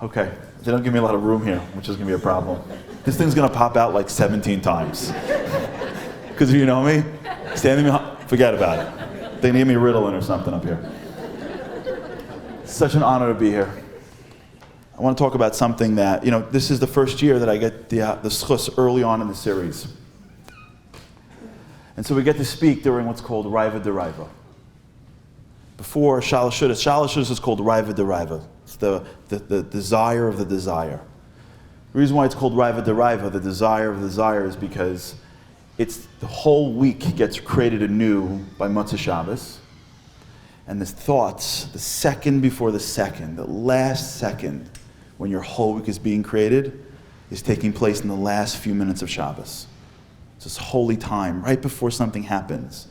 Okay, they don't give me a lot of room here, which is going to be a problem. This thing's going to pop out like 17 times. Because if you know me, standing behind, forget about it. They need me Ritalin or something up here. Such an honor to be here. I want to talk about something that, this is the first year that I get the schus early on in the series. And so we get to speak during what's called Raiva Deraiva. Before Shalosh Shudas is called Raiva Deraiva. It's the desire of the desire. The reason why it's called Raiva Deraiva, the desire of the desire, is because it's the whole week gets created anew by Motzei Shabbos. And the thoughts, the second before the second, the last second, when your whole week is being created, is taking place in the last few minutes of Shabbos. It's this holy time, right before something happens.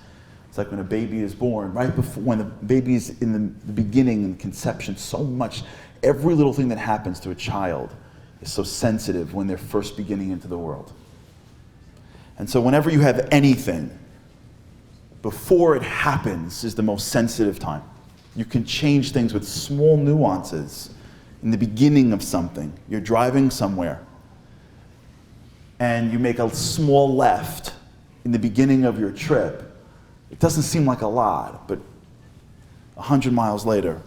It's like when a baby is born, right before, when the baby is in the beginning and conception, so much, every little thing that happens to a child is so sensitive when they're first beginning into the world. And so whenever you have anything, before it happens is the most sensitive time. You can change things with small nuances in the beginning of something. You're driving somewhere, and you make a small left in the beginning of your trip. It doesn't seem like a lot, but 100 miles later,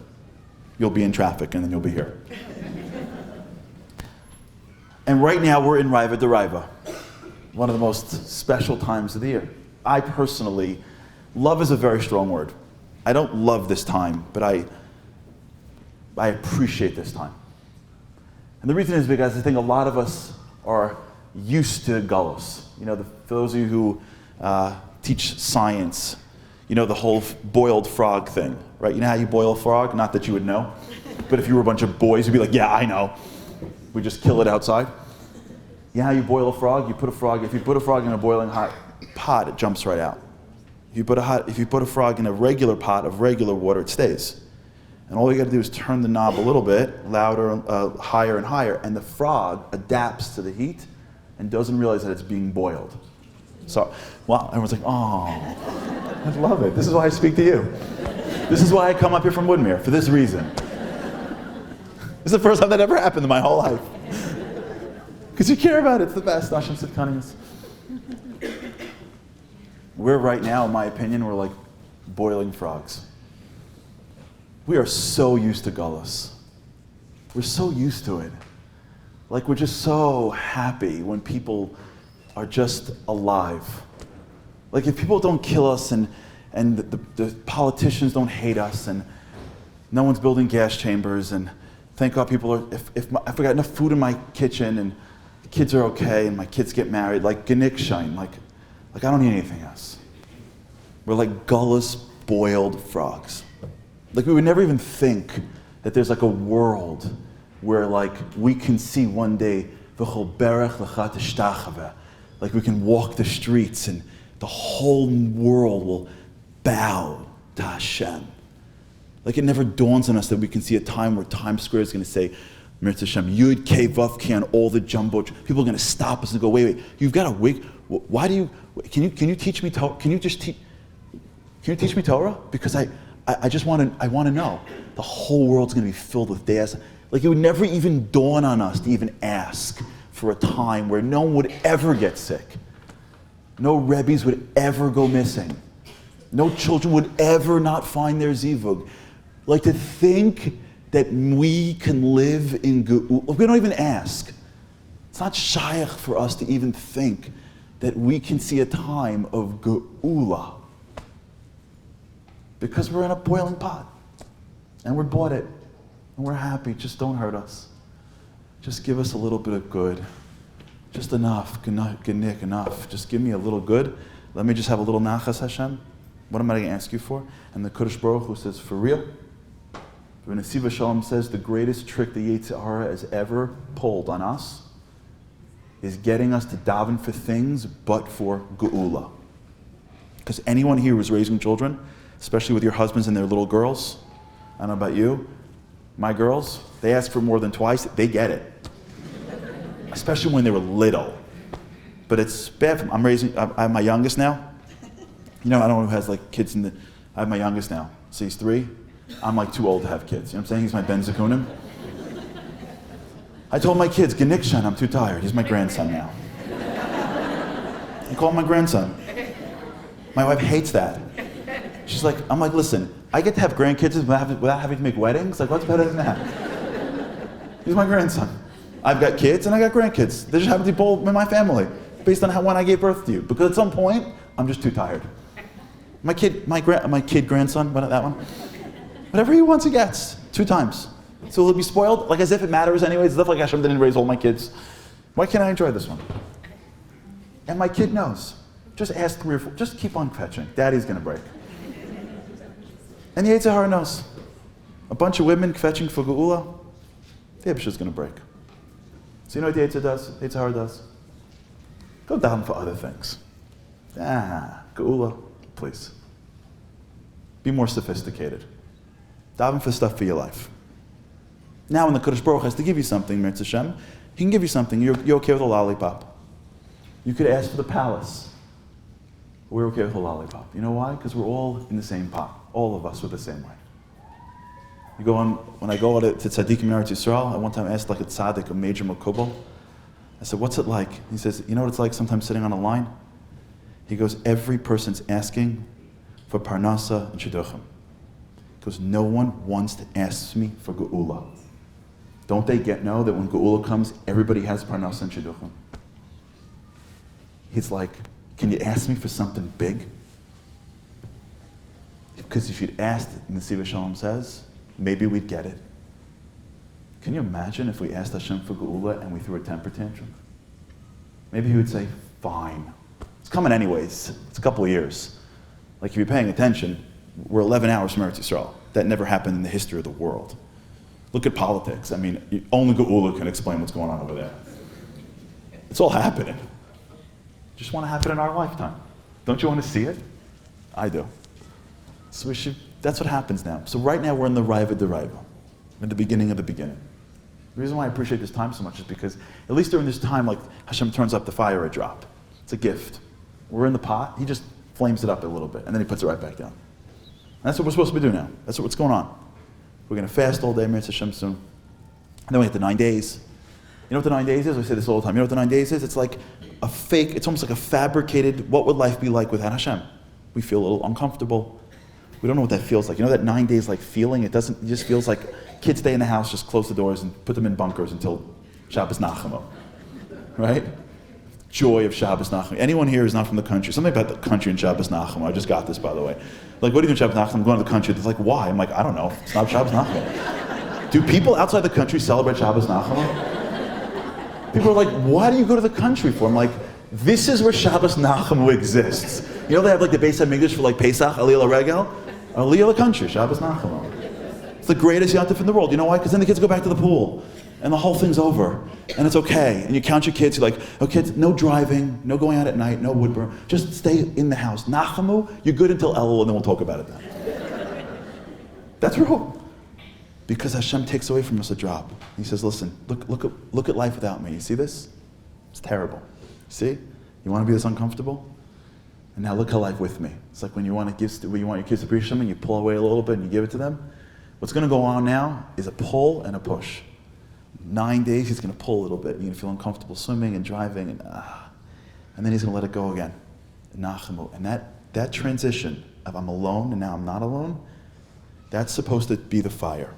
you'll be in traffic and then you'll be here. And right now we're in Raiva Deraiva, one of the most special times of the year. I personally, love is a very strong word. I don't love this time, but I appreciate this time. And the reason is because I think a lot of us are used to galus. For those of you who teach science, the whole boiled frog thing, right? You know how you boil a frog? Not that you would know, but if you were a bunch of boys, you'd be like, yeah, I know. We just kill it outside. You know how you boil a frog? If you put a frog in a boiling hot pot, it jumps right out. If you put a frog in a regular pot of regular water, it stays. And all you got to do is turn the knob a little bit, louder, higher and higher, and the frog adapts to the heat and doesn't realize that it's being boiled. So, everyone's like, oh, I love it. This is why I speak to you. This is why I come up here from Woodmere, for this reason. This is the first time that ever happened in my whole life. Because you care about it. It's the best. Hashem Sitkanius. We're right now, in my opinion, we're like boiling frogs. We are so used to galus. We're so used to it. Like, we're just so happy when people are just alive. Like, if people don't kill us and the politicians don't hate us and no one's building gas chambers and thank God people are, if I got enough food in my kitchen and the kids are okay and my kids get married, like Genik Shine, like I don't need anything else. We're like gullus boiled frogs. Like, we would never even think that there's like a world where like we can see one day like we can walk the streets and the whole world will bow to Hashem. Like, it never dawns on us that we can see a time where Times Square is going to say Mirz Hashem, Yud Kei Vav Kei on all the jumbo. People are going to stop us and go, wait, you've got a wig. Why do you? Can you teach me Torah? Can you teach me Torah? Because I just want to know. The whole world's going to be filled with days. Like, it would never even dawn on us to even ask for a time where no one would ever get sick. No Rebbes would ever go missing. No children would ever not find their zivug. Like, to think that we can live in Geula. We don't even ask. It's not shaykh for us to even think that we can see a time of Geula. Because we're in a boiling pot. And we're bought it. And we're happy. Just don't hurt us. Just give us a little bit of good. Just enough. Genik, enough. Just give me a little good. Let me just have a little nachas, Hashem. What am I going to ask you for? And the Kodesh Baruch Hu says, for real? When Nesiva Shalom says the greatest trick the Yetzer Hara has ever pulled on us is getting us to daven for things but for Geula. Because anyone here who's raising children, especially with your husbands and their little girls, I don't know about you, my girls, they ask for more than twice, they get it. Especially when they were little. But it's bad for them. I have my youngest now. I don't know who has like kids I have my youngest now. So he's 3. I'm like too old to have kids. You know what I'm saying? He's my Ben Zakunim. I told my kids, Genikshan, I'm too tired. He's my grandson now. I call him my grandson. My wife hates that. She's like, I'm like, listen, I get to have grandkids without having to make weddings? Like, what's better than that? He's my grandson. I've got kids and I got grandkids. They just happen to be both in my family, based on when I gave birth to you. Because at some point, I'm just too tired. My kid grandson, that one, whatever he wants, he gets 2 times. So he'll be spoiled, like as if it matters anyways, as if like Hashem didn't raise all my kids. Why can't I enjoy this one? And my kid knows. Just ask 3 or 4, just keep on fetching. Daddy's gonna break. And the Yetzer Hara knows. A bunch of women fetching for Geula, the Yibusha's gonna break. So you know what the Yetzer Hara does? Go down for other things. Geula, please. Be more sophisticated. Daven for stuff for your life. Now when the Kodesh Baruch has to give you something, Mirz Hashem, he can give you something. You're okay with a lollipop. You could ask for the palace. We're okay with a lollipop. You know why? Because we're all in the same pot. All of us are the same way. You go on, when I go to Tzaddikim in Eretz Yisrael, I one time asked like a tzaddik, a major makubal. I said, what's it like? He says, you know what it's like sometimes sitting on a line? He goes, every person's asking for parnasa and shidduchim. He goes, no one wants to ask me for geula. Don't they know that when geula comes, everybody has parnasa and shidduchim? He's like, can you ask me for something big? Because if you'd asked, Nesiv Shalom says, maybe we'd get it. Can you imagine if we asked Hashem for geula and we threw a temper tantrum? Maybe he would say, fine. It's coming anyways. It's a couple of years. Like if you're paying attention, we're 11 hours from Eretz Yisrael. That never happened in the history of the world. Look at politics. I mean, only geula can explain what's going on over there. It's all happening. Just want to happen in our lifetime. Don't you want to see it? I do. So that's what happens now. So right now we're in the Raiva Deraiva, in the beginning of the beginning. The reason why I appreciate this time so much is because at least during this time, like Hashem turns up the fire a drop. It's a gift. We're in the pot, he just flames it up a little bit, and then he puts it right back down. And that's what we're supposed to be doing now. That's what's going on. We're going to fast all day, Mirz Hashem soon. And then we have the 9 days. You know what the 9 days is? I say this all the time. You know what the 9 days is? It's like a fake, it's almost like a fabricated, what would life be like without Hashem? We feel a little uncomfortable. We don't know what that feels like. You know that 9 days like feeling? It just feels like kids stay in the house, just close the doors and put them in bunkers until Shabbos Nachamo. Right? Joy of Shabbos Nachamo. Anyone here is not from the country? Something about the country and Shabbos Nachamo. I just got this, by the way. Like, what are you doing Shabbos Nachamo? I'm going to the country. They're like, why? I'm like, I don't know. It's not Shabbos Nachamo. Do people outside the country celebrate Shabbos Nachamo? People are like, why do you go to the country for? I'm like, this is where Shabbos Nachamo exists. You know they have like the Beis HaMikdash for like Pesach, Aliyah Regel? Aliyah the country, Shabbos Nachamo. It's the greatest yontif in the world. You know why? Because then the kids go back to the pool. And the whole thing's over. And it's okay. And you count your kids, you're like, oh kids, no driving, no going out at night, no wood burn. Just stay in the house. Nachamu, you're good until Elul, and then we'll talk about it then. That's wrong. Because Hashem takes away from us a drop. He says, listen, look at life without me. You see this? It's terrible. See? You want to be this uncomfortable? And now look at life with me. It's like when you want your kids to appreciate something, you pull away a little bit and you give it to them. What's going to go on now is a pull and a push. 9 days, he's going to pull a little bit. You're going to feel uncomfortable swimming and driving, and then he's going to let it go again. Nachamu. And that transition of I'm alone and now I'm not alone, that's supposed to be the fire.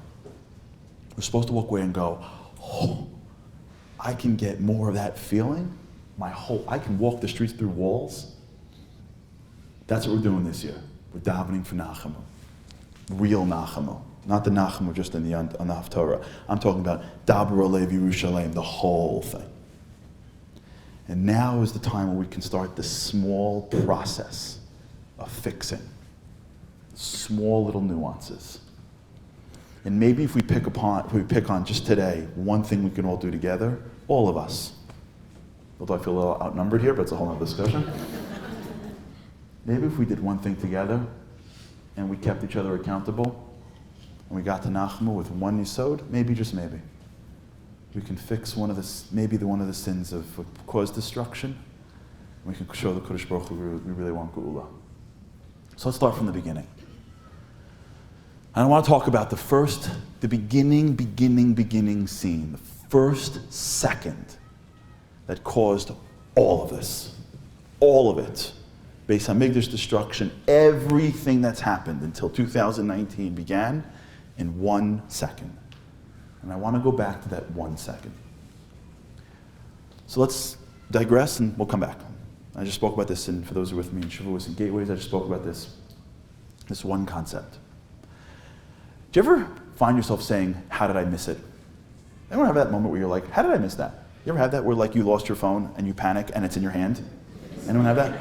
We're supposed to walk away and go, oh, I can get more of that feeling. I can walk the streets through walls. That's what we're doing this year. We're davening for Nachamu. Real Nachamu. Not the Nachamu just on the Haftorah. I'm talking about Daber Alev Yerushalayim, the whole thing. And now is the time where we can start this small process of fixing. Small little nuances. And maybe if we pick on just today, one thing we can all do together, all of us. Although I feel a little outnumbered here, but it's a whole other discussion. Maybe if we did one thing together, and we kept each other accountable, and we got to Nachmu with one Yisod, maybe, just maybe, we can fix one of the sins of what caused destruction. And we can show the Kodesh Baruch Hu we really want Geula. So let's start from the beginning. And I want to talk about the beginning scene, the first second that caused all of this. All of it. Based on Mikdash destruction, everything that's happened until 2019 began in 1 second. And I want to go back to that 1 second. So let's digress and we'll come back. I just spoke about this, and for those who are with me in Shavuos and Gateways, I just spoke about this one concept. Do you ever find yourself saying, how did I miss it? Anyone have that moment where you're like, how did I miss that? You ever have that where like you lost your phone and you panic and it's in your hand? Anyone have that?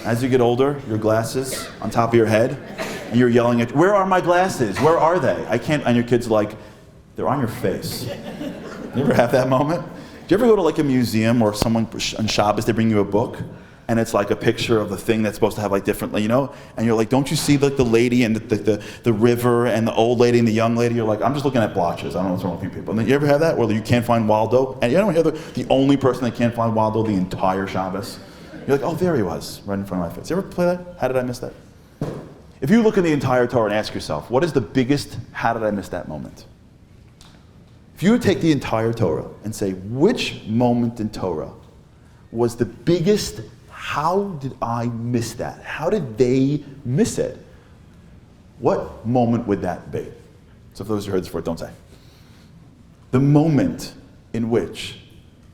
As you get older, your glasses on top of your head, and you're yelling at, where are my glasses? Where are they? I can't, and your kid's like, they're on your face. You ever have that moment? Do you ever go to like a museum or someone on Shabbos, they bring you a book, and it's like a picture of the thing that's supposed to have like different, you know? And you're like, don't you see like the lady and the river and the old lady and the young lady? You're like, I'm just looking at blotches. I don't know what's wrong with you people. And then you ever have that where you can't find Waldo? And you don't hear the only person that can't find Waldo the entire Shabbos? You're like, oh, there he was, right in front of my face. You ever play that? How did I miss that? If you look at the entire Torah and ask yourself, what is the biggest, how did I miss that moment? If you would take the entire Torah and say, which moment in Torah was the biggest, how did I miss that? How did they miss it? What moment would that be? So for those who heard this before, don't say. The moment in which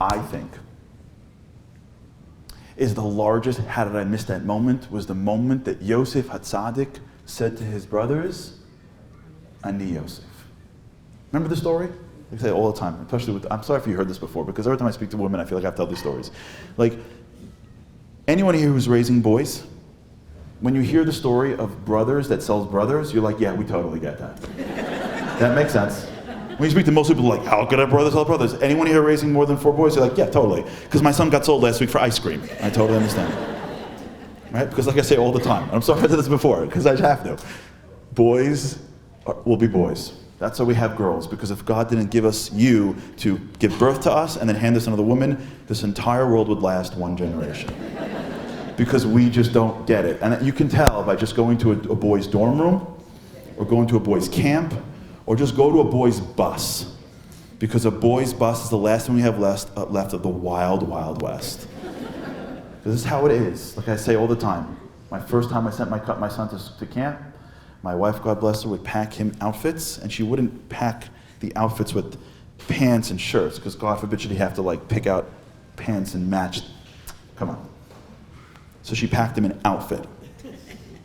I think is the largest, how did I miss that moment, was the moment that Yosef HaTzadik said to his brothers, Ani Yosef. Remember the story? I say it all the time, especially with, I'm sorry if you heard this before, because every time I speak to women, I feel like I have to tell these stories. Like, anyone here who's raising boys, when you hear the story of brothers that sells brothers, you're like, yeah, we totally get that. That makes sense. When you speak to most people, like, how could a brother sell brothers? Anyone here raising more than 4 boys? You're like, yeah, totally. Because my son got sold last week for ice cream. I totally understand. Right? Because like I say all the time, and I'm sorry I said this before, because I have to. Boys will be boys. That's why we have girls, because if God didn't give us you to give birth to us and then hand us another woman, this entire world would last 1 generation. Because we just don't get it. And you can tell by just going to a boys' dorm room, or going to a boys' camp, or just go to a boys' bus. Because a boys' bus is the last thing we have left of the wild, wild west. This is how it is. Like I say all the time, my first time I sent my son to camp, my wife, God bless her, would pack him outfits, and she wouldn't pack the outfits with pants and shirts, because God forbid should he have to like pick out pants and match. Come on. So she packed him an outfit.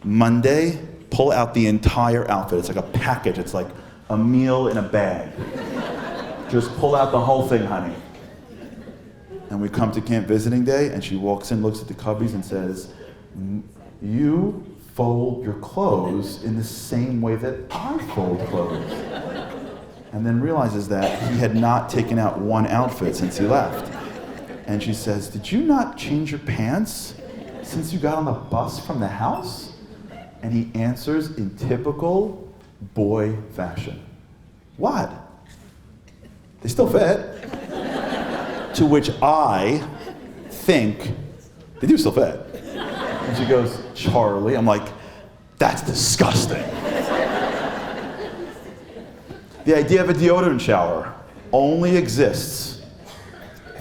Monday, pull out the entire outfit. It's like a package. It's like a meal in a bag. Just pull out the whole thing, honey. And we come to camp visiting day, and she walks in, looks at the cubbies, and says, you fold your clothes in the same way that I fold clothes. And then realizes that he had not taken out one outfit since he left. And she says, did you not change your pants since you got on the bus from the house? And he answers in typical boy fashion, what? They still fit. To which I think, they do still fit. And she goes, Charlie. I'm like, that's disgusting. The idea of a deodorant shower only exists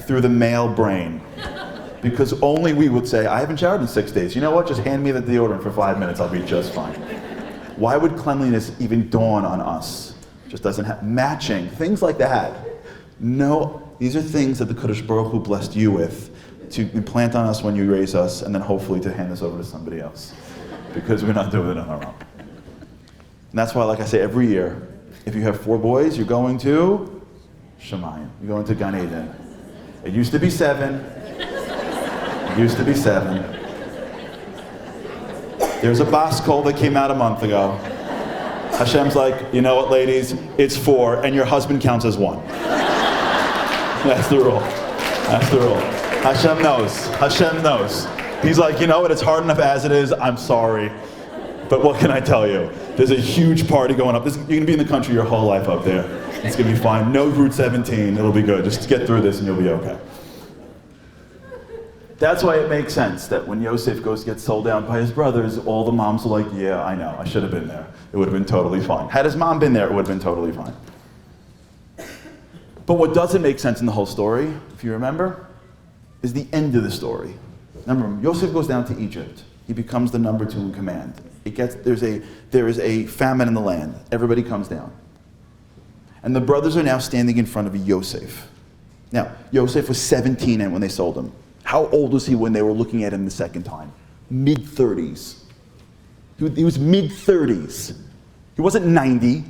through the male brain. Because only we would say, I haven't showered in 6 days. You know what? Just hand me the deodorant for 5 minutes. I'll be just fine. Why would cleanliness even dawn on us? Just doesn't have matching, things like that. No, these are things that the Kadosh Baruch Hu blessed you with to implant on us when you raise us, and then hopefully to hand us over to somebody else, because we're not doing it on our own. And that's why, like I say every year, if you have 4 boys, you're going to Shemayim. You're going to Gan Eden. It used to be 7. It used to be 7. There's a bas kol that came out a month ago. Hashem's like, you know what, ladies? It's 4, and your husband counts as 1. That's the rule. That's the rule. Hashem knows. Hashem knows. He's like, you know what? It's hard enough as it is. I'm sorry. But what can I tell you? There's a huge party going up. You're going to be in the country your whole life up there. It's going to be fine. No Route 17. It'll be good. Just get through this and you'll be okay. That's why it makes sense that when Yosef goes to get sold down by his brothers, all the moms are like, yeah, I know, I should have been there. It would have been totally fine. Had his mom been there, it would have been totally fine. But what doesn't make sense in the whole story, if you remember, is the end of the story. Remember, Yosef goes down to Egypt. He becomes the number 2 in command. There is a famine in the land. Everybody comes down. And the brothers are now standing in front of Yosef. Now, Yosef was 17 when they sold him. How old was he when they were looking at him the second time? Mid-30s. He was mid-30s. He wasn't 90.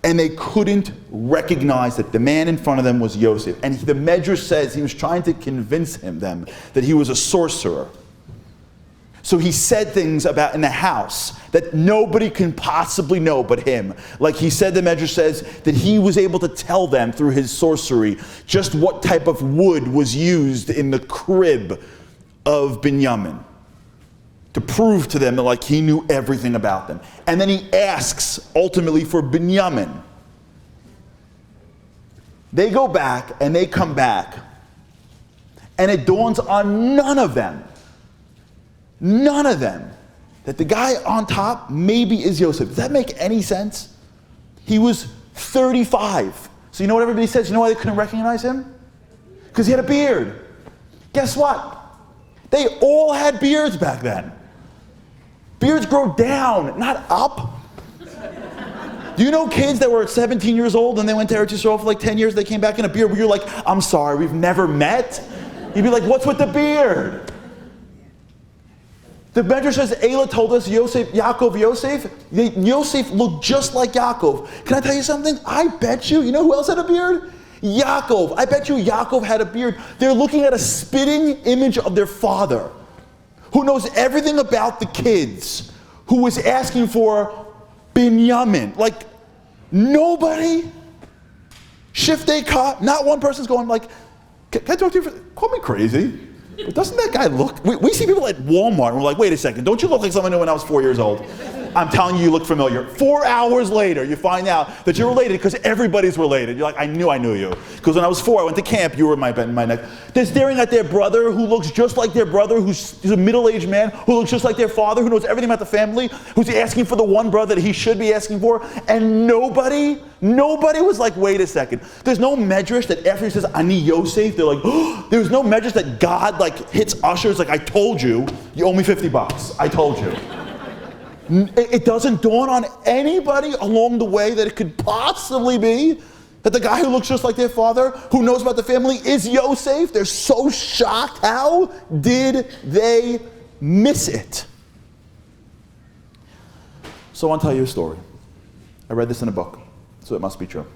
And they couldn't recognize that the man in front of them was Yosef. And the Medrash says he was trying to convince them that he was a sorcerer. So he said things about in the house that nobody can possibly know but him. Like he said, the Medrash says, that he was able to tell them through his sorcery just what type of wood was used in the crib of Binyamin, to prove to them that like he knew everything about them. And then he asks ultimately for Binyamin. They go back and they come back, and it dawns on none of them, that the guy on top maybe is Yosef. Does that make any sense? He was 35. So you know what everybody says? You know why they couldn't recognize him? Because he had a beard. Guess what? They all had beards back then. Beards grow down, not up. Do you know kids that were 17 years old and they went to Eretz Yisrael for like 10 years, they came back in a beard where you're like, I'm sorry, we've never met? You'd be like, what's with the beard? The Medrash says, Elah told us Yosef looked just like Yaakov. Can I tell you something? I bet you know who else had a beard? Yaakov. I bet you Yaakov had a beard. They're looking at a spitting image of their father, who knows everything about the kids, who was asking for Binyamin. Like, nobody, Shiftei Ka, not one person's going like, can I talk to you? Call me crazy. But doesn't that guy look, we see people at Walmart and we're like, wait a second, don't you look like someone I knew when I was 4 years old? I'm telling you, you look familiar. 4 hours later, you find out that you're related because everybody's related. You're like, I knew you. Because when I was 4, I went to camp, you were in my neck. They're staring at their brother who looks just like their brother, who's a middle-aged man, who looks just like their father, who knows everything about the family, who's asking for the one brother that he should be asking for. And nobody was like, wait a second. There's no medrash that after he says, Ani Yosef, they're like, oh, there's no medrash that God like hits ushers like, I told you, you owe me $50. I told you. It doesn't dawn on anybody along the way that it could possibly be that the guy who looks just like their father, who knows about the family, is Yosef. They're so shocked. How did they miss it? So I want to tell you a story. I read this in a book, so it must be true.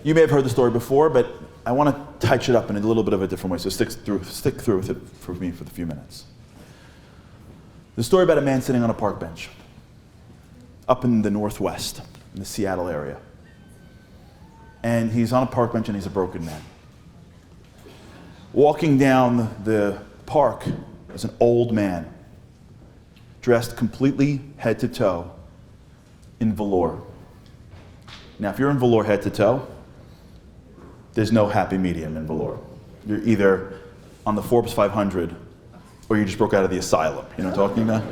You may have heard the story before, but I want to touch it up in a little bit of a different way, so stick through with it for me for a few minutes. The story about a man sitting on a park bench up in the Northwest, in the Seattle area. And he's on a park bench and he's a broken man. Walking down the park is an old man, dressed completely head to toe in velour. Now, if you're in velour head to toe, there's no happy medium in velour. You're either on the Forbes 500 or you just broke out of the asylum. You know what I'm talking about?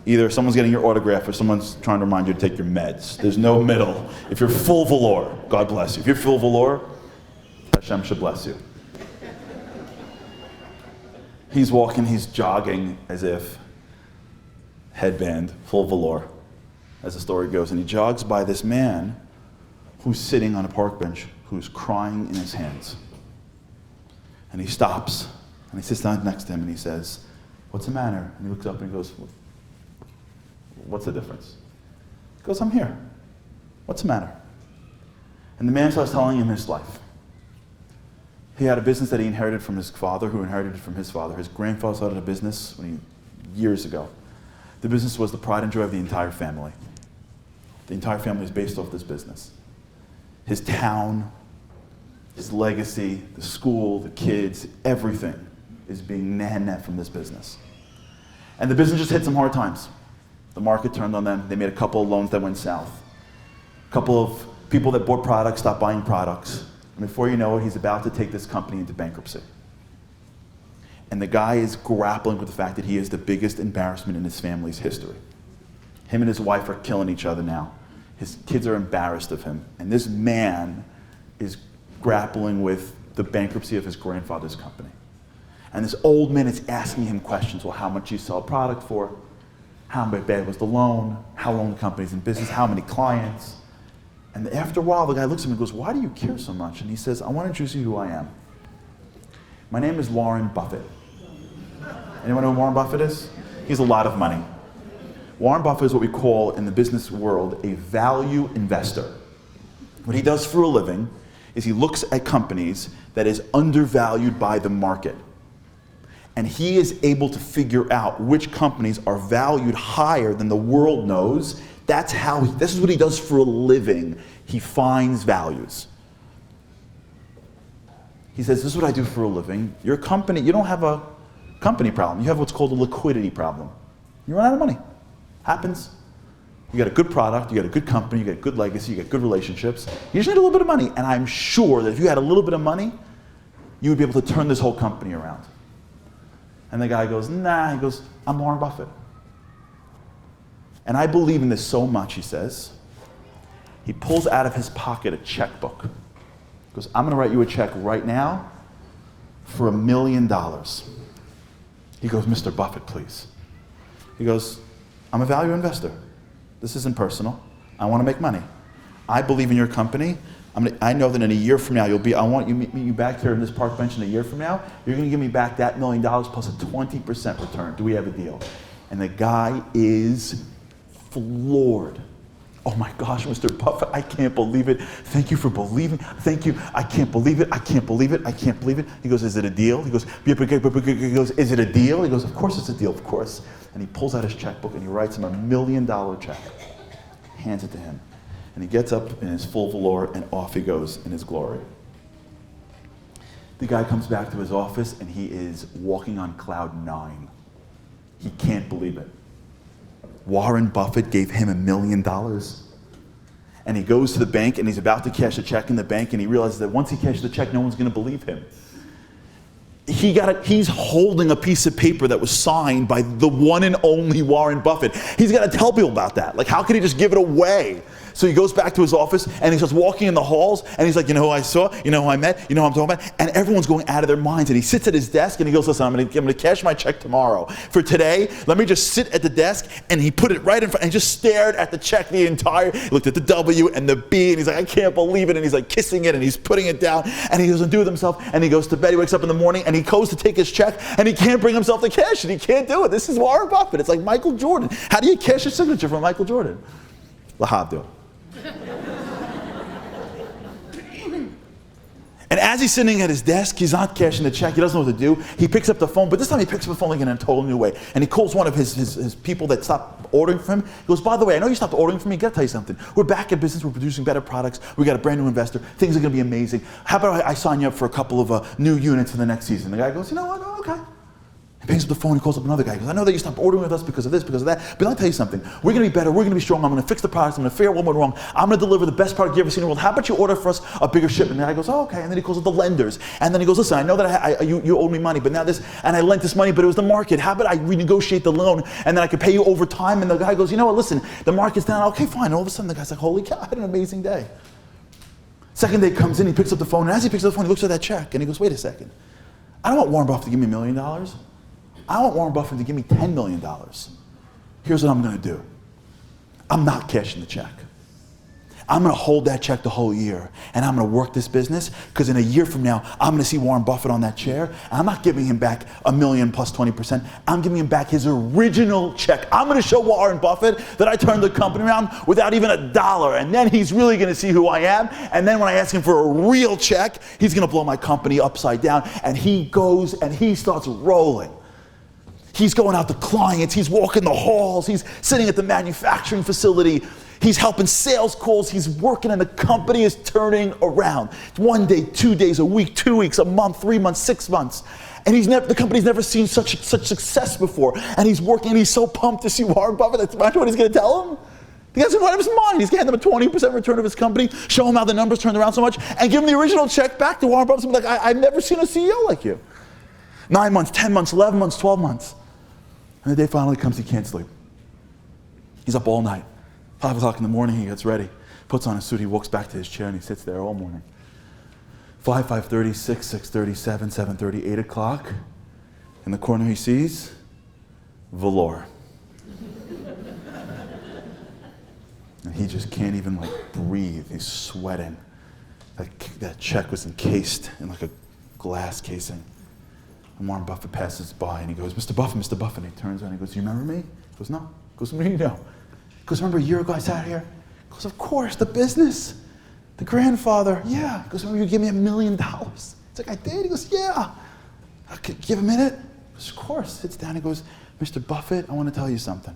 Either someone's getting your autograph or someone's trying to remind you to take your meds. There's no middle. If you're full velour, God bless you. If you're full velour, Hashem should bless you. He's walking, he's jogging as if, headband, full velour, as the story goes. And he jogs by this man who's sitting on a park bench, who's crying in his hands. And he stops. And he sits down next to him and he says, what's the matter? And he looks up and he goes, what's the difference? He goes, I'm here. What's the matter? And the man starts telling him his life. He had a business that he inherited from his father, who inherited it from his father. His grandfather started a business years ago. The business was the pride and joy of the entire family. The entire family is based off this business. His town, his legacy, the school, the kids, everything is being net from this business. And the business just hit some hard times. The market turned on them. They made a couple of loans that went south. A couple of people that bought products stopped buying products. And before you know it, he's about to take this company into bankruptcy. And the guy is grappling with the fact that he is the biggest embarrassment in his family's history. Him and his wife are killing each other now. His kids are embarrassed of him. And this man is grappling with the bankruptcy of his grandfather's company. And this old man is asking him questions. Well, how much do you sell a product for? How bad was the loan? How long the company's in business? How many clients? And after a while, the guy looks at him and goes, why do you care so much? And he says, I want to introduce you to who I am. My name is Warren Buffett. Anyone know who Warren Buffett is? He has a lot of money. Warren Buffett is what we call in the business world a value investor. What he does for a living is he looks at companies that is undervalued by the market. And he is able to figure out which companies are valued higher than the world knows. This is what he does for a living. He finds values. He says, this is what I do for a living. Your company, you don't have a company problem. You have what's called a liquidity problem. You run out of money. Happens. You got a good product, you got a good company, you got a good legacy, you got good relationships. You just need a little bit of money. And I'm sure that if you had a little bit of money, you would be able to turn this whole company around. And the guy goes, nah. He goes, I'm Warren Buffett. And I believe in this so much, he says. He pulls out of his pocket a checkbook. He goes, I'm going to write you a check right now for $1 million. He goes, Mr. Buffett, please. He goes, I'm a value investor. This isn't personal. I want to make money. I believe in your company. I know that in a year from now, I want you meet you back here on this park bench in a year from now. You're going to give me back that $1 million plus a 20% return. Do we have a deal? And the guy is floored. Oh my gosh, Mr. Buffett, I can't believe it. Thank you for believing. Thank you. I can't believe it. I can't believe it. I can't believe it. He goes, is it a deal? He goes, is it a deal? He goes, of course it's a deal, of course. And he pulls out his checkbook and he writes him $1 million check. Hands it to him. And he gets up in his full velour and off he goes in his glory. The guy comes back to his office and he is walking on cloud 9. He can't believe it. Warren Buffett gave him $1 million. And he goes to the bank and he's about to cash a check in the bank and he realizes that once he cashes the check, no one's going to believe him. He's holding a piece of paper that was signed by the one and only Warren Buffett. He's got to tell people about that. Like, how could he just give it away? So he goes back to his office and he starts walking in the halls and he's like, you know who I saw? You know who I met? You know who I'm talking about? And everyone's going out of their minds. And he sits at his desk and he goes, listen, I'm going to cash my check tomorrow. For today, let me just sit at the desk. And he put it right in front and just stared at the check he looked at the W and the B and he's like, I can't believe it. And he's like kissing it and he's putting it down and he doesn't do it himself. And he goes to bed, he wakes up in the morning and he goes to take his check and he can't bring himself to cash it. He can't do it. This is Warren Buffett. It's like Michael Jordan. How do you cash a signature from Michael Jordan? Lahabdil. And as he's sitting at his desk, he's not cashing the check. He doesn't know what to do. He picks up the phone, but this time he picks up the phone like in a total new way. And he calls one of his people that stopped ordering from him. He goes, by the way, I know you stopped ordering from me. I got to tell you something. We're back in business. We're producing better products. We got a brand new investor. Things are going to be amazing. How about I sign you up for a couple of new units in the next season? The guy goes, you know what? Oh, okay. He picks up the phone, he calls up another guy. He goes, I know that you stopped ordering with us because of this, because of that, but I'll tell you something. We're going to be better, we're going to be strong, I'm going to fix the products, I'm going to figure out what went wrong, I'm going to deliver the best product you've ever seen in the world. How about you order for us a bigger shipment? And the guy goes, oh, okay. And then he calls up the lenders. And then he goes, listen, I know that you owed me money, but now this, and I lent this money, but it was the market. How about I renegotiate the loan, and then I could pay you over time? And the guy goes, you know what, listen, the market's down. Okay, fine. And all of a sudden, the guy's like, holy cow, I had an amazing day. Second day comes in, he picks up the phone, and as he picks up the phone, he looks at that check, and he goes, wait a second. I don't want Warren Buffett to give me $1 million. I want Warren Buffett to give me $10 million. Here's what I'm going to do. I'm not cashing the check. I'm going to hold that check the whole year, and I'm going to work this business, because in a year from now, I'm going to see Warren Buffett on that chair, and I'm not giving him back $1 million plus 20%. I'm giving him back his original check. I'm going to show Warren Buffett that I turned the company around without even $1, and then he's really going to see who I am, and then when I ask him for a real check, he's going to blow my company upside down, and he goes and he starts rolling. He's going out to clients, he's walking the halls, he's sitting at the manufacturing facility, he's helping sales calls, he's working, and the company is turning around. 1 day, 2 days, a week, 2 weeks, a month, 3 months, 6 months. And the company's never seen such success before. And he's working, and he's so pumped to see Warren Buffett. That's what he's going to tell him. The guy's out of his mind. He's getting them a 20% return of his company, show him how the numbers turned around so much, and give him the original check back to Warren Buffett and be like, I've never seen a CEO like you. 9 months, 10 months, 11 months, 12 months. And the day finally comes, he can't sleep. He's up all night. 5 o'clock in the morning, he gets ready, puts on a suit, he walks back to his chair, and he sits there all morning. 5, 5:30, 6, 6:30, 7, 7:30, 8 o'clock. In the corner he sees velour. And he just can't even breathe. He's sweating. That check was encased in a glass casing. And Warren Buffett passes by and he goes, Mr. Buffett, Mr. Buffett. And he turns around and he goes, do you remember me? He goes, no. He goes, what do you know? He goes, remember a year ago I sat here? He goes, of course, the business. The grandfather, yeah. He goes, remember you gave me $1 million? It's like, I did? He goes, yeah. I could give a minute? He goes, of course. Sits down, he goes, Mr. Buffett, I want to tell you something.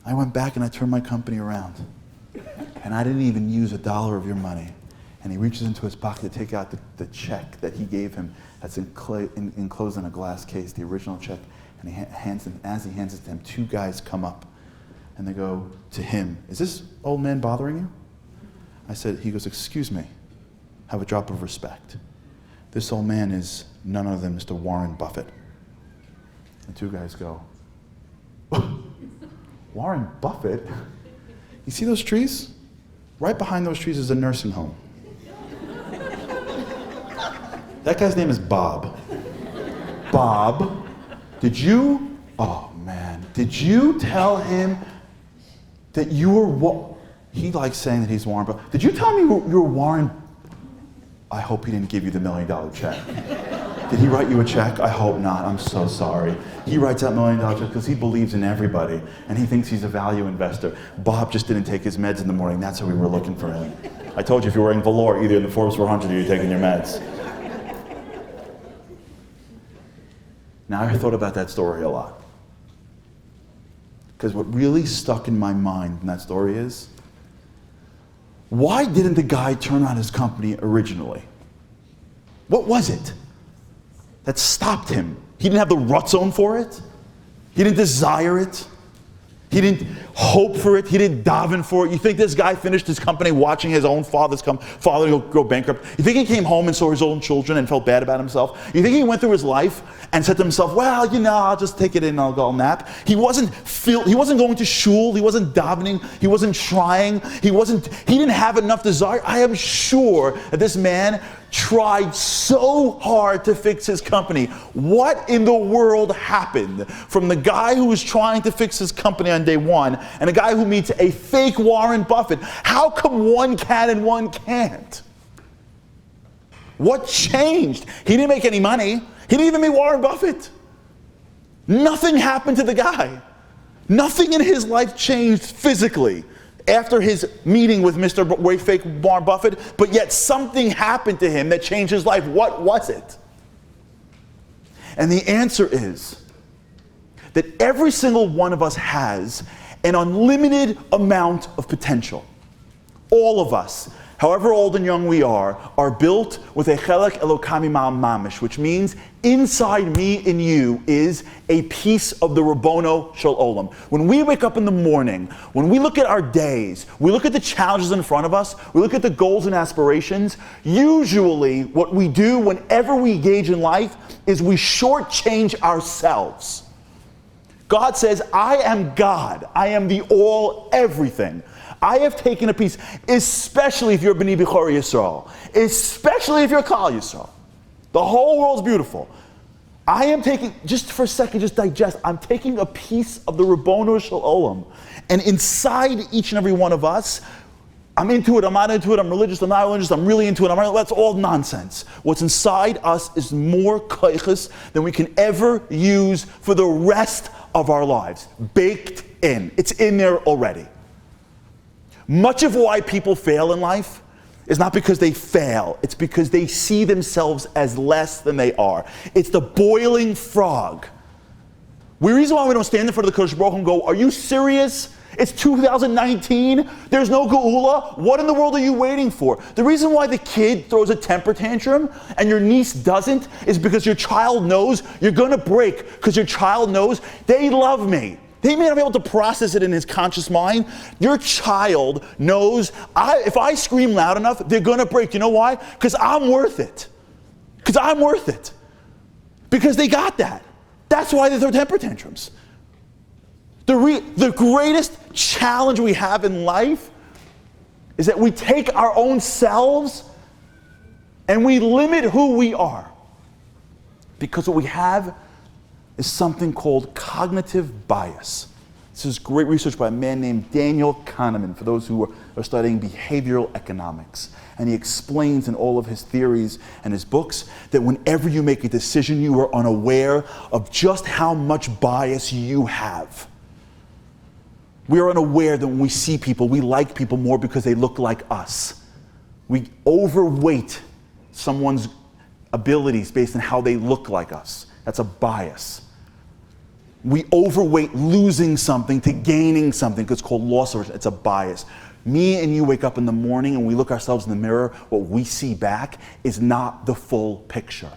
I went back and I turned my company around. And I didn't even use $1 of your money. And he reaches into his pocket to take out the check that he gave him that's enclosed in a glass case, the original check. And he hands him, as he hands it to him, 2 guys come up. And they go to him, is this old man bothering you? I said, he goes, excuse me, have a drop of respect. This old man is none other than Mr. Warren Buffett. The 2 guys go, Warren Buffett? You see those trees? Right behind those trees is a nursing home. That guy's name is Bob. Bob, did you tell him that you were he likes saying that he's Warren Buffett. Did you tell me you're Warren? I hope he didn't give you the $1 million check. Did he write you a check? I hope not. I'm so sorry. He writes that $1 million check because he believes in everybody and he thinks he's a value investor. Bob just didn't take his meds in the morning. That's why we were looking for him. I told you if you're wearing velour, either in the Forbes 400 or you're taking your meds. Now I thought about that story a lot. Because what really stuck in my mind in that story is, why didn't the guy turn on his company originally? What was it that stopped him? He didn't have the rutzon for it. He didn't desire it. He didn't hope for it. He didn't daven for it. You think this guy finished his company watching his own father go bankrupt? You think he came home and saw his own children and felt bad about himself? You think he went through his life and said to himself, well, I'll just take it in and I'll go nap? He wasn't going to shul. He wasn't davening. He wasn't trying. He didn't have enough desire. I am sure that this man tried so hard to fix his company. What in the world happened from the guy who was trying to fix his company on day one and a guy who meets a fake Warren Buffett? How come one can and one can't? What changed? He didn't make any money. He didn't even meet Warren Buffett. Nothing happened to the guy. Nothing in his life changed physically after his meeting with Mr. Fake Warren Buffett, but yet something happened to him that changed his life. What was it? And the answer is that every single one of us has an unlimited amount of potential. All of us, however old and young we are built with a chelek elokami mamish, which means inside me and you is a piece of the Rabbono Shel Olam. When we wake up in the morning, when we look at our days, we look at the challenges in front of us, we look at the goals and aspirations, usually what we do whenever we engage in life is we shortchange ourselves. God says, I am God. I am the all, everything. I have taken a piece, especially if you're B'nai B'chor Yisrael, especially if you're Klal Yisrael. The whole world's beautiful. I am taking, just for a second, just digest, I'm taking a piece of the Rabbono Shel Olam. And inside each and every one of us, I'm into it, I'm not into it, I'm religious, I'm not religious, I'm really into it, that's all nonsense. What's inside us is more koiches than we can ever use for the rest of our lives. Baked in. It's in there already. Much of why people fail in life is not because they fail. It's because they see themselves as less than they are. It's the boiling frog. The reason why we don't stand in front of the Kodesh Baruch Hu and go, are you serious? It's 2019. There's no geula. What in the world are you waiting for? The reason why the kid throws a temper tantrum and your niece doesn't is because your child knows you're going to break, because your child knows they love me. He may not be able to process it in his conscious mind. Your child knows, if I scream loud enough, they're going to break. You know why? Because I'm worth it. Because I'm worth it. Because they got that. That's why they throw temper tantrums. The greatest challenge we have in life is that we take our own selves and we limit who we are. Because what we have is something called cognitive bias. This is great research by a man named Daniel Kahneman, for those who are studying behavioral economics. And he explains in all of his theories and his books that whenever you make a decision, you are unaware of just how much bias you have. We are unaware that when we see people, we like people more because they look like us. We overweight someone's abilities based on how they look like us. That's a bias. We overweight losing something to gaining something because it's called loss aversion. It's a bias. Me and you wake up in the morning and we look ourselves in the mirror, what we see back is not the full picture.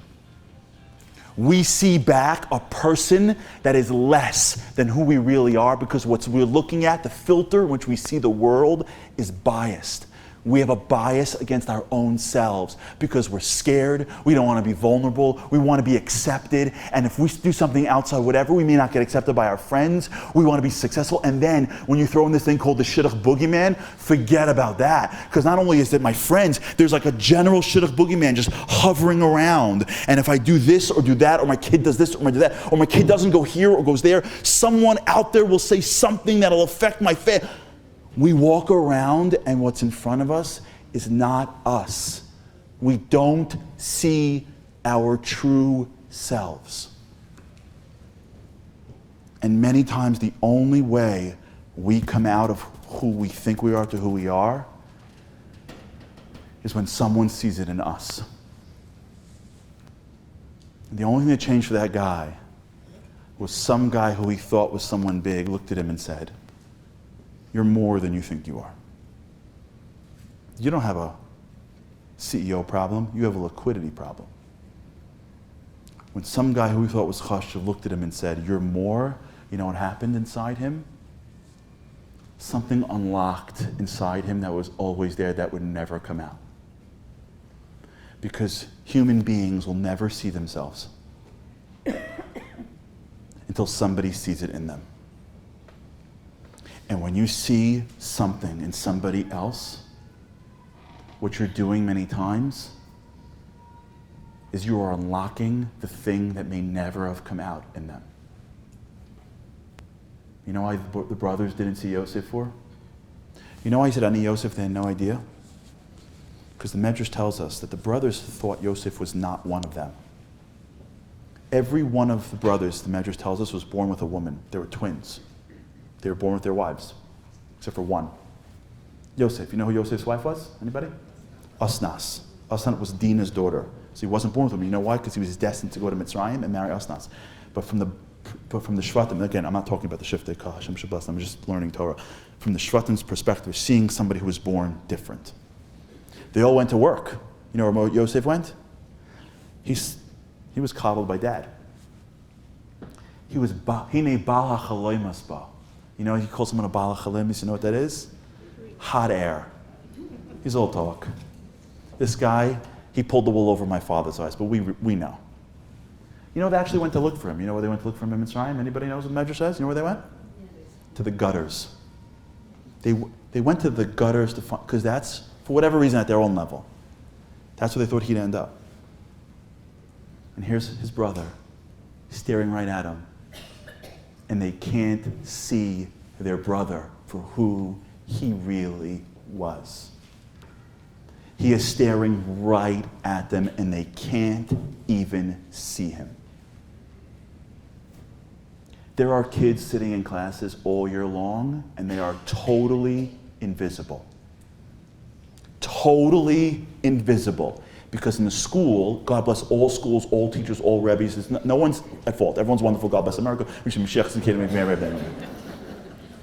We see back a person that is less than who we really are because what we're looking at, the filter in which we see the world, is biased. We have a bias against our own selves because we're scared, we don't want to be vulnerable, we want to be accepted, and if we do something outside whatever, we may not get accepted by our friends, we want to be successful, and then when you throw in this thing called the shidduch boogeyman, forget about that. Because not only is it my friends, there's like a general shidduch boogeyman just hovering around, and if I do this or do that, or my kid does this or I do that, or my kid doesn't go here or goes there, someone out there will say something that'll affect my family. We walk around and what's in front of us is not us. We don't see our true selves. And many times the only way we come out of who we think we are to who we are is when someone sees it in us. And the only thing that changed for that guy was some guy who he thought was someone big looked at him and said, "You're more than you think you are. You don't have a CEO problem, you have a liquidity problem." When some guy who we thought was chashuv looked at him and said, "You're more," you know what happened inside him? Something unlocked inside him that was always there that would never come out. Because human beings will never see themselves until somebody sees it in them. And when you see something in somebody else, what you're doing many times is you are unlocking the thing that may never have come out in them. You know why the brothers didn't see Yosef for? You know why he said, "Ani Yosef," they had no idea? Because the Medrash tells us that the brothers thought Yosef was not one of them. Every one of the brothers, the Medrash tells us, was born with a woman. They were twins. They were born with their wives, except for one. Yosef, you know who Yosef's wife was? Anybody? Asnas. Asnas was Dinah's daughter. So he wasn't born with them. You know why? Because he was destined to go to Mitzrayim and marry Asnas. But from the Shvatim, again, I'm not talking about the Shiftei Kah, Hashem Shabbat, I'm just learning Torah. From the Shvatim's perspective, seeing somebody who was born different. They all went to work. You know where Yosef went? He was coddled by dad. He was Hine Bala Chaloimas Ba. You know, he calls someone a Bala Chaloimas. You know what that is? Hot air. He's all talk. This guy, he pulled the wool over my father's eyes, but we know. You know, they actually went to look for him. You know where they went to look for him in Mitzrayim? Anybody knows what the Medrash says? You know where they went? To the gutters. They went to the gutters to find, because that's, for whatever reason, at their own level. That's where they thought he'd end up. And here's his brother staring right at him. And they can't see their brother for who he really was. He is staring right at them and they can't even see him. There are kids sitting in classes all year long and they are totally invisible. Totally invisible. Because in the school, God bless all schools, all teachers, all rabbis, no one's at fault. Everyone's wonderful, God bless America.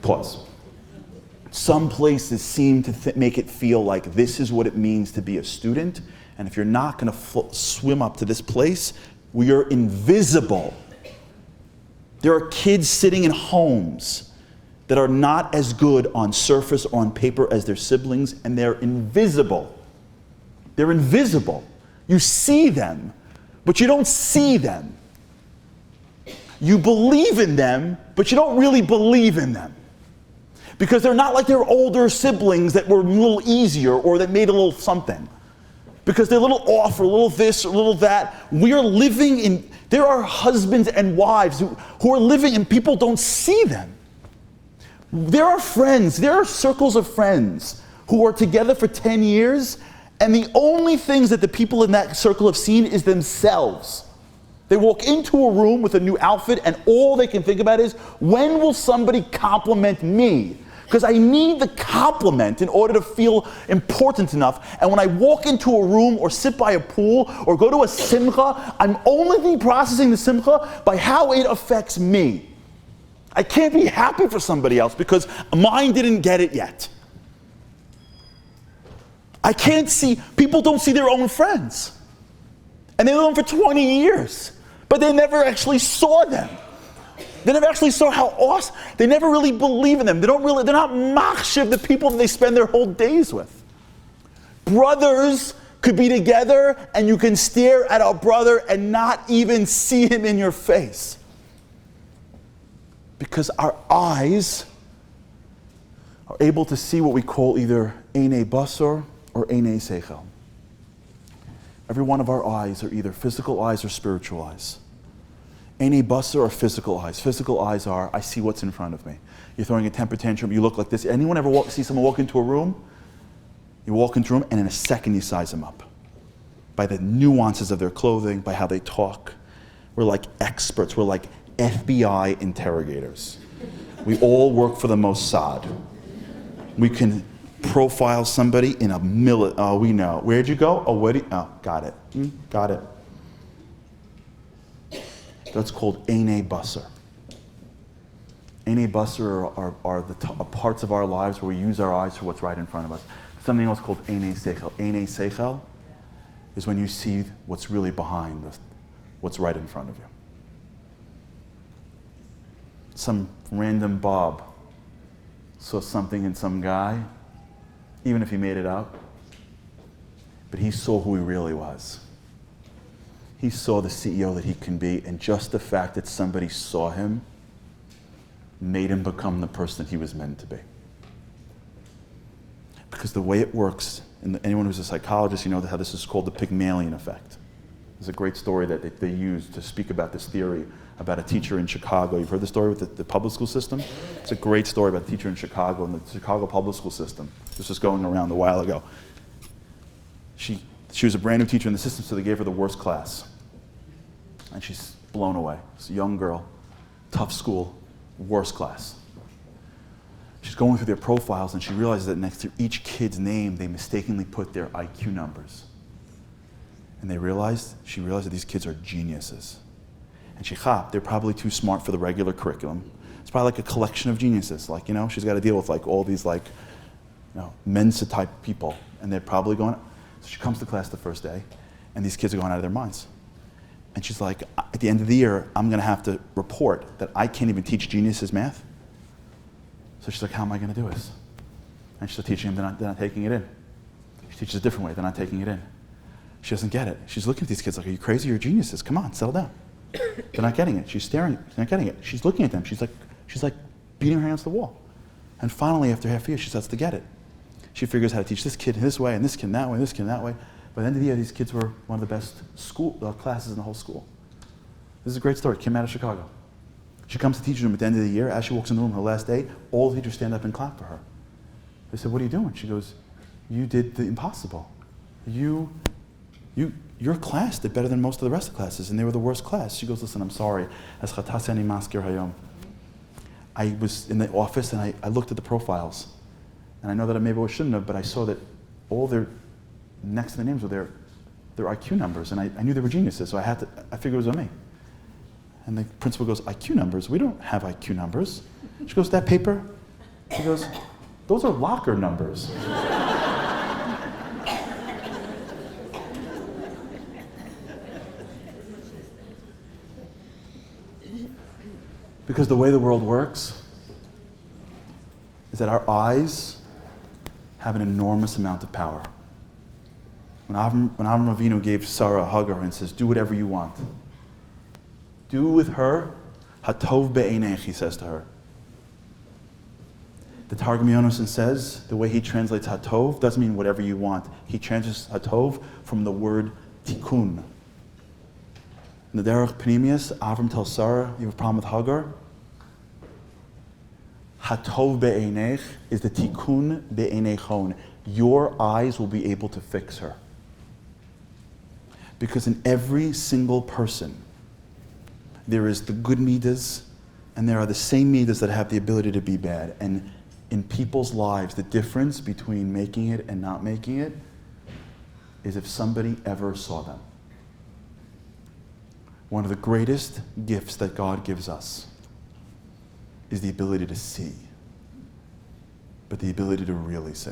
Pause. Some places seem to make it feel like this is what it means to be a student, and if you're not going to swim up to this place, we are invisible. There are kids sitting in homes that are not as good on surface or on paper as their siblings, and they're invisible. They're invisible. You see them, but you don't see them. You believe in them, but you don't really believe in them. Because they're not like their older siblings that were a little easier or that made a little something. Because they're a little off or a little this or a little that. We are living in, there are husbands and wives who are living and people don't see them. There are friends, there are circles of friends who are together for 10 years, and the only things that the people in that circle have seen is themselves. They walk into a room with a new outfit and all they can think about is, when will somebody compliment me? Because I need the compliment in order to feel important enough. And when I walk into a room or sit by a pool or go to a simcha, I'm only processing the simcha by how it affects me. I can't be happy for somebody else because mine didn't get it yet. I can't see, people don't see their own friends. And they know them for 20 years, but they never actually saw them. They never actually saw how awesome, they never really believe in them. They're not machshiv, the people that they spend their whole days with. Brothers could be together and you can stare at a brother and not even see him in your face. Because our eyes are able to see what we call either einei basar or einei seichel. Every one of our eyes are either physical eyes or spiritual eyes. Einei basar are physical eyes. Physical eyes are, I see what's in front of me. You're throwing a temper tantrum, you look like this. Anyone ever see someone walk into a room? You walk into a room and in a second you size them up. By the nuances of their clothing, by how they talk. We're like experts, we're like FBI interrogators. We all work for the Mossad. We can profile somebody in a minute. Oh, we know. Where'd you go? Oh, got it. Got it. That's called einei basar. Einei basar are the parts of our lives where we use our eyes for what's right in front of us. Something else called einei seichel. Einei seichel is when you see what's really behind what's right in front of you. Some random Bob saw something in some guy, even if he made it up, but he saw who he really was. He saw the CEO that he can be, and just the fact that somebody saw him made him become the person that he was meant to be. Because the way it works, and anyone who's a psychologist, you know how this is called the Pygmalion effect. There's a great story that they use to speak about this theory about a teacher in Chicago. You've heard the story with the public school system? It's a great story about a teacher in Chicago and the Chicago public school system. This was going around a while ago. She was a brand new teacher in the system, so they gave her the worst class. And she's blown away. It's a young girl, tough school, worst class. She's going through their profiles and she realizes that next to each kid's name, they mistakenly put their IQ numbers. And she realized that these kids are geniuses. And they're probably too smart for the regular curriculum. It's probably like a collection of geniuses. Like, she's got to deal with like all these like, Mensa type people. And they're probably going, so she comes to class the first day and these kids are going out of their minds. And she's like, at the end of the year, I'm going to have to report that I can't even teach geniuses math. So she's like, how am I going to do this? And she's teaching them, they're not taking it in. She teaches a different way, they're not taking it in. She doesn't get it. She's looking at these kids like, are you crazy? You're geniuses. Come on, settle down. They're not getting it. She's staring, they're not getting it. She's looking at them. She's like beating her hands to the wall. And finally, after half a year, she starts to get it. She figures how to teach this kid this way, and this kid that way, and this kid that way. By the end of the year, these kids were one of the best classes in the whole school. This is a great story. Came out of Chicago. She comes to teachers room at the end of the year. As she walks in the room her last day, all the teachers stand up and clap for her. They said, what are you doing? She goes, you did the impossible. Your class did better than most of the rest of the classes, and they were the worst class. She goes, listen, I'm sorry. I was in the office, and I looked at the profiles. And I know that maybe I shouldn't have, but I saw that all their, next to the names were their IQ numbers, and I knew they were geniuses, so I figured it was on me. And the principal goes, IQ numbers? We don't have IQ numbers. She goes, that paper? She goes, those are locker numbers. Because the way the world works is that our eyes have an enormous amount of power. When Avram Avinu gave Sarah Hagar and says, do whatever you want. Do with her, hatov be'einech, he says to her. The Targum Yonasan says, the way he translates hatov doesn't mean whatever you want. He translates hatov from the word tikkun. In the Derech Pnimius, Avram tells Sarah, you have a problem with Hagar? Hatov be'einech is the tikkun be'einechon. Your eyes will be able to fix her. Because in every single person, there is the good midas, and there are the same midas that have the ability to be bad. And in people's lives, the difference between making it and not making it is if somebody ever saw them. One of the greatest gifts that God gives us is the ability to see, but the ability to really see.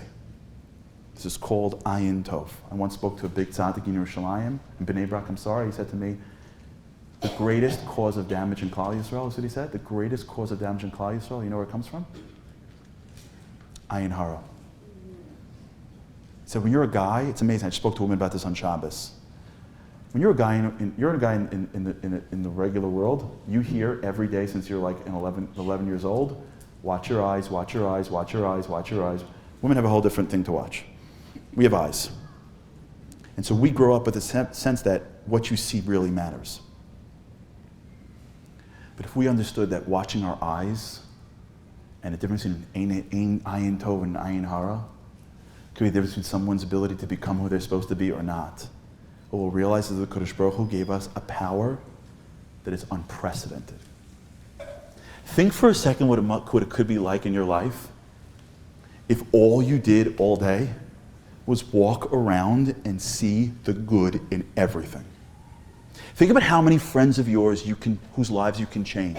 This is called Ayin Tov. I once spoke to a big tzaddik in Yerushalayim, in Bnei Brak, he said to me, the greatest cause of damage in Klal Yisrael, is what he said, the greatest cause of damage in Klal Yisrael, you know where it comes from? Ayin Hara. So when you're a guy, it's amazing, I just spoke to a woman about this on Shabbos. When you're a guy in the regular world, you hear every day since you're like 11 years old, watch your eyes, watch your eyes, watch your eyes, watch your eyes. Women have a whole different thing to watch. We have eyes. And so we grow up with the sense that what you see really matters. But if we understood that watching our eyes and the difference in Ayin Tov and Ayin Hara could be the difference between someone's ability to become who they're supposed to be or not, what we'll realize is that the Kodesh Baruch Hu gave us a power that is unprecedented. Think for a second what it could be like in your life if all you did all day was walk around and see the good in everything. Think about how many friends of yours whose lives you can change.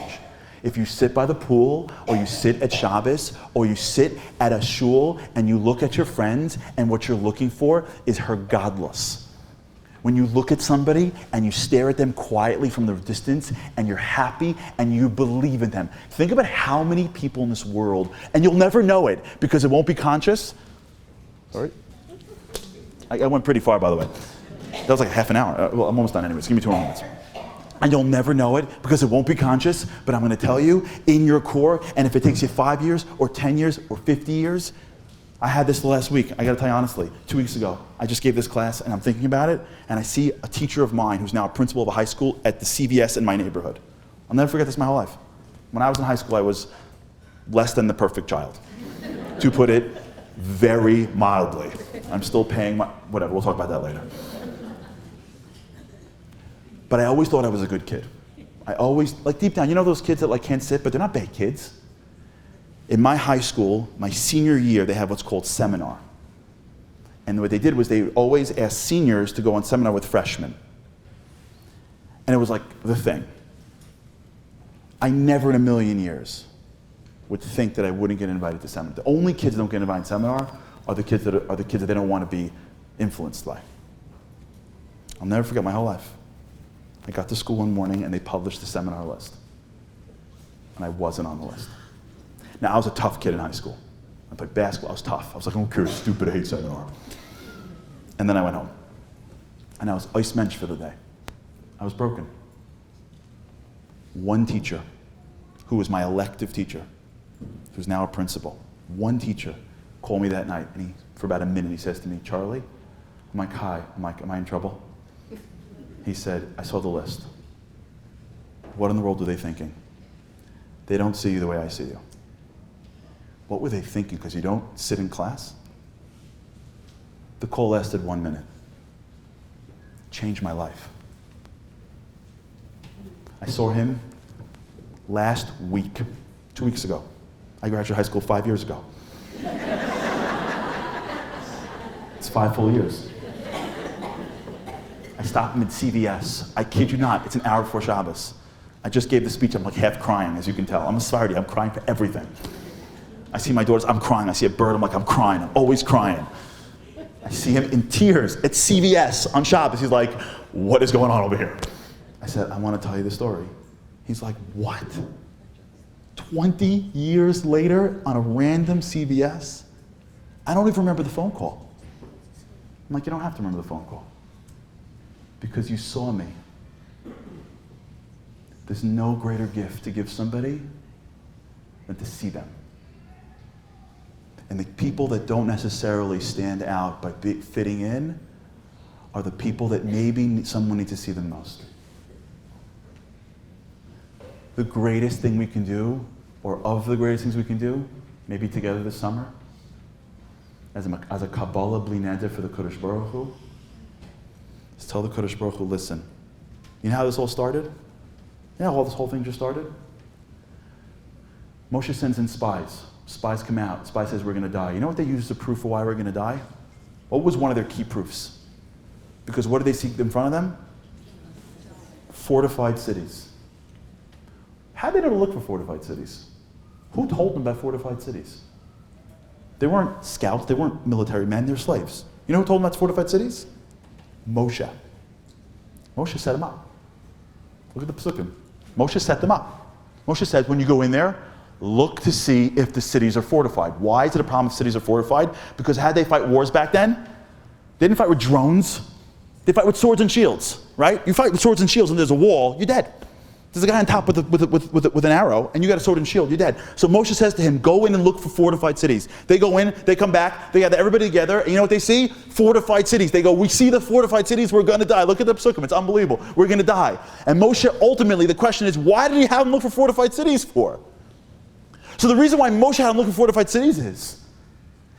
If you sit by the pool, or you sit at Shabbos, or you sit at a shul, and you look at your friends, and what you're looking for is her godless. When you look at somebody, and you stare at them quietly from the distance, and you're happy, and you believe in them. Think about how many people in this world, and you'll never know it, because it won't be conscious. Sorry? I went pretty far, by the way. That was like half an hour. Well, I'm almost done anyways. Give me 2 more minutes. And you'll never know it because it won't be conscious, but I'm going to tell you in your core, and if it takes you 5 years or 10 years or 50 years, I had this last week. I got to tell you honestly, 2 weeks ago, I just gave this class and I'm thinking about it, and I see a teacher of mine who's now a principal of a high school at the CVS in my neighborhood. I'll never forget this my whole life. When I was in high school, I was less than the perfect child, to put it very mildly. I'm still paying whatever, we'll talk about that later. But I always thought I was a good kid. I always, like deep down, you know those kids that like can't sit, but they're not bad kids? In my high school, my senior year, they have what's called seminar. And what they did was they always asked seniors to go on seminar with freshmen. And it was like the thing. I never in a million years would think that I wouldn't get invited to seminar. The only kids that don't get invited to seminar are the kids that they don't want to be influenced by. I'll never forget my whole life. I got to school one morning and they published the seminar list. And I wasn't on the list. Now, I was a tough kid in high school. I played basketball, I was tough. I was like, I don't care, stupid, I hate seminar. And then I went home. And I was ice mensch for the day. I was broken. One teacher, who was my elective teacher, who's now a principal, one teacher called me that night, and for about a minute, he says to me, Charlie, I'm like, hi. I'm like, am I in trouble? He said, I saw the list. What in the world are they thinking? They don't see you the way I see you. What were they thinking? Because you don't sit in class? The call lasted 1 minute. Changed my life. I saw him last week, 2 weeks ago. I graduated high school 5 years ago. It's 5 full years. I stopped him at CVS. I kid you not, it's an hour before Shabbos. I just gave the speech, I'm like half crying, as you can tell. I'm a Sephardi, I'm crying for everything. I see my daughters, I'm crying. I see a bird, I'm like, I'm crying. I'm always crying. I see him in tears at CVS on Shabbos. He's like, what is going on over here? I said, I want to tell you the story. He's like, what? 20 years later on a random CVS. I don't even remember the phone call. I'm like, you don't have to remember the phone call. Because you saw me. There's no greater gift to give somebody than to see them. And the people that don't necessarily stand out by fitting in are the people that maybe someone needs to see them most. The greatest thing we can do, or of the greatest things we can do, maybe together this summer, as a Kabbalah bli neder for the Kodesh Baruch Hu, is tell the Kodesh Baruch Hu, listen, you know how this all started? You know how this whole thing just started? Moshe sends in spies. Spies come out. Spy says we're going to die. You know what they use as a proof for why we're going to die? What was one of their key proofs? Because what did they see in front of them? Fortified cities. How did they know to look for fortified cities? Who told them about fortified cities? They weren't scouts. They weren't military men. They were slaves. You know who told them about fortified cities? Moshe. Moshe set them up. Look at the psukim. Moshe set them up. Moshe said, when you go in there, look to see if the cities are fortified. Why is it a problem if cities are fortified? Because how did they fight wars back then? They didn't fight with drones. They fight with swords and shields, right? You fight with swords and shields and there's a wall, you're dead. There's a guy on top with an arrow, and you got a sword and shield, you're dead. So Moshe says to him, go in and look for fortified cities. They go in, they come back, they gather everybody together, and you know what they see? Fortified cities. They go, we see the fortified cities, we're going to die. Look at the psukim, it's unbelievable. We're going to die. And Moshe, ultimately, the question is, why did he have them look for fortified cities for? So the reason why Moshe had them look for fortified cities is,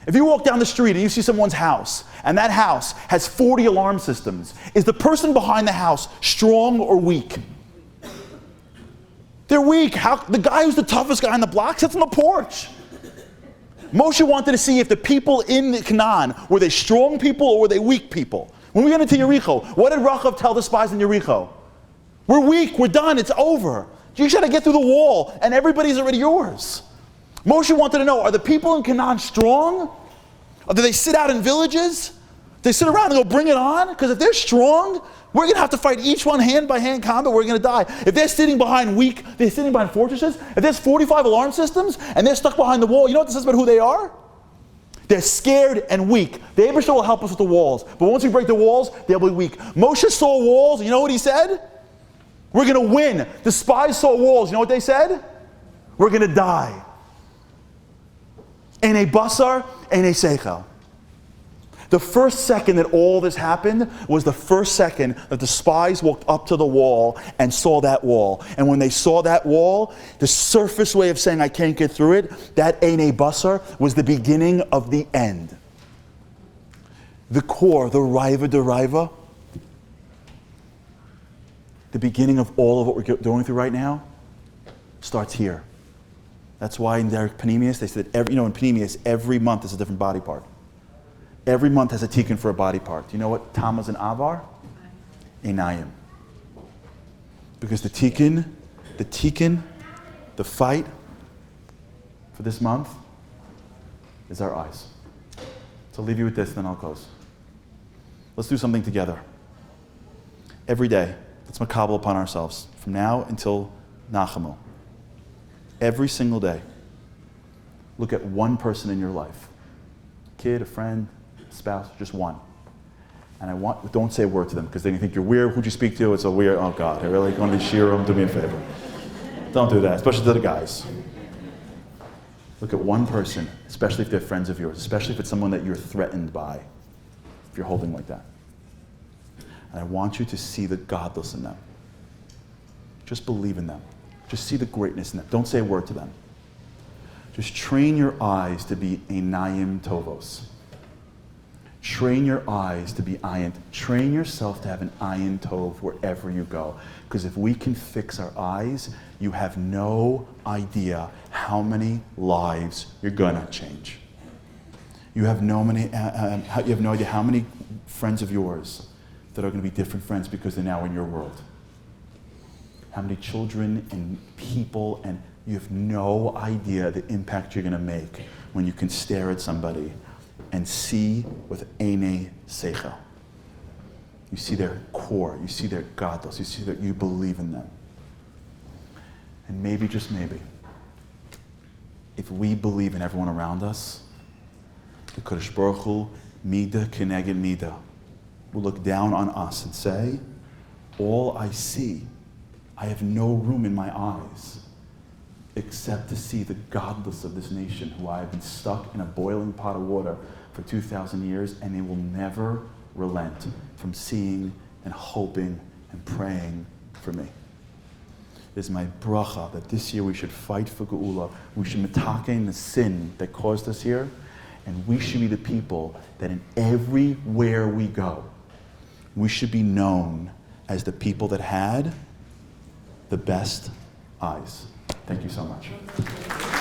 if you walk down the street and you see someone's house, and that house has 40 alarm systems, is the person behind the house strong or weak? They're weak. The guy who's the toughest guy on the block sits on the porch. Moshe wanted to see if the people in Canaan, were they strong people or were they weak people? When we got into Yericho, what did Rachav tell the spies in Yericho? We're weak, we're done, it's over. You just got to get through the wall and everybody's already yours. Moshe wanted to know, are the people in Canaan strong? Or do they sit out in villages? They sit around and go, bring it on? Because if they're strong, we're going to have to fight each one hand-by-hand combat. We're going to die. If they're sitting behind they're sitting behind fortresses. If there's 45 alarm systems and they're stuck behind the wall, you know what this says about who they are? They're scared and weak. The Eibusher will help us with the walls. But once we break the walls, they'll be weak. Moshe saw walls. You know what he said? We're going to win. The spies saw walls. You know what they said? We're going to die. Ein basar, ein seichel. The first second that all this happened was the first second that the spies walked up to the wall and saw that wall. And when they saw that wall, the surface way of saying I can't get through it, that Ein basar was the beginning of the end. The core, the Raiva Deraiva, the beginning of all of what we're going through right now, starts here. That's why in their Panemius, they said, in Panemius, every month is a different body part. Every month has a tikkun for a body part. Do you know what Tammuz and Av are? Einayim. Because the tikkun, the fight for this month is our eyes. So I'll leave you with this, then I'll close. Let's do something together. Every day, let's makabel upon ourselves, from now until Nachamu. Every single day, look at one person in your life. A kid, a friend, spouse, just one. And don't say a word to them, because then you think you're weird. Who'd you speak to? It's a weird, oh God, I really going to shear them, do me a favor. Don't do that, especially to the guys. Look at one person, especially if they're friends of yours, especially if it's someone that you're threatened by, if you're holding like that. And I want you to see the godless in them. Just believe in them. Just see the greatness in them. Don't say a word to them. Just train your eyes to be einayim tovos. Train your eyes to be ayin. Train yourself to have an ayin tov wherever you go. Because if we can fix our eyes, you have no idea how many lives you're gonna change. You have no idea how many friends of yours that are going to be different friends because they're now in your world. How many children and people, and you have no idea the impact you're going to make when you can stare at somebody and see with Einei Seichel. You see their core, you see their gadlus, you see that you believe in them. And maybe, just maybe, if we believe in everyone around us, the Kodesh Baruch Hu, Mida Keneged Mida, will look down on us and say, all I see, I have no room in my eyes except to see the godless of this nation, who I have been stuck in a boiling pot of water for 2,000 years, and they will never relent from seeing and hoping and praying for me. It is my bracha that this year we should fight for Geula. We should mitaken the sin that caused us here, and we should be the people that in everywhere we go, we should be known as the people that had the best eyes. Thank you so much.